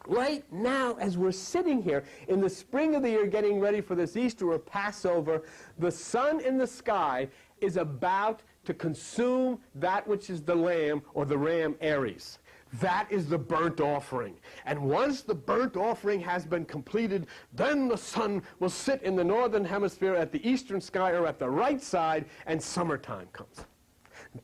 Right now, as we're sitting here in the spring of the year getting ready for this Easter or Passover, the sun in the sky is about to consume that which is the lamb or the ram Aries. That is the burnt offering. And once the burnt offering has been completed, then the sun will sit in the northern hemisphere at the eastern sky or at the right side, and summertime comes.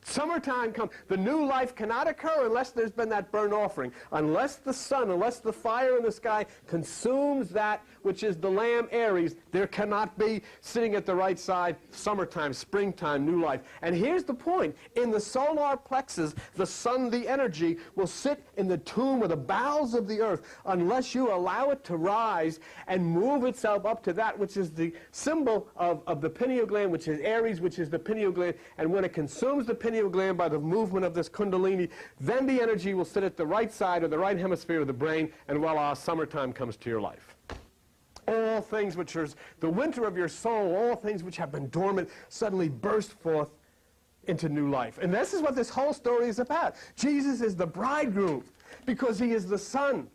Summertime comes. The new life cannot occur unless there's been that burnt offering. Unless the sun, unless the fire in the sky consumes that which is the lamb Aries, there cannot be, sitting at the right side, summertime, springtime, new life. And here's the point. In the solar plexus, the sun, the energy, will sit in the tomb or the bowels of the earth unless you allow it to rise and move itself up to that which is the symbol of the pineal gland, which is Aries, which is the pineal gland. And when it consumes the pineal gland by the movement of this kundalini, then the energy will sit at the right side or the right hemisphere of the brain, and voila, summertime comes to your life. All things which are the winter of your soul, all things which have been dormant, suddenly burst forth into new life. And this is what this whole story is about. Jesus is the bridegroom because he is the sun.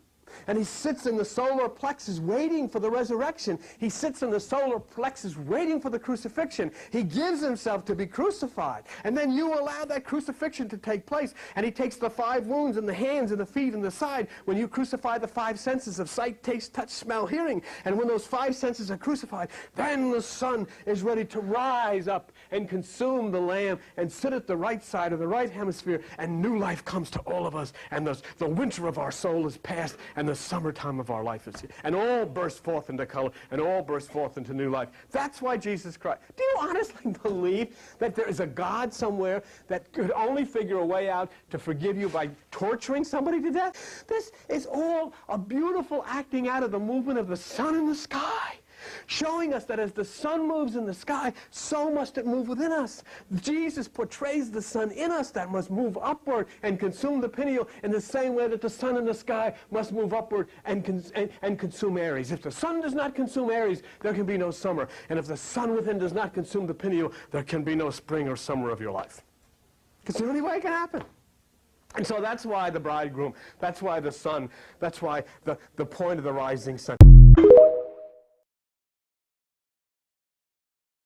And he sits in the solar plexus waiting for the resurrection. He sits in the solar plexus waiting for the crucifixion. He gives himself to be crucified. And then you allow that crucifixion to take place. And he takes the 5 wounds in the hands and the feet and the side. When you crucify the 5 senses of sight, taste, touch, smell, hearing. And when those 5 senses are crucified, then the sun is ready to rise up and consume the lamb and sit at the right side of the right hemisphere. And new life comes to all of us. And the winter of our soul is past. And the summertime of our life is here. And all burst forth into color, and all burst forth into new life. That's why Jesus Christ. Do you honestly believe that there is a God somewhere that could only figure a way out to forgive you by torturing somebody to death? This is all a beautiful acting out of the movement of the sun in the sky, showing us that as the sun moves in the sky, so must it move within us. Jesus portrays the sun in us that must move upward and consume the pineal in the same way that the sun in the sky must move upward and consume Aries. If the sun does not consume Aries, there can be no summer. And if the sun within does not consume the pineal, there can be no spring or summer of your life. It's the only way it can happen. And so that's why the bridegroom, that's why the sun, that's why the point of the rising sun.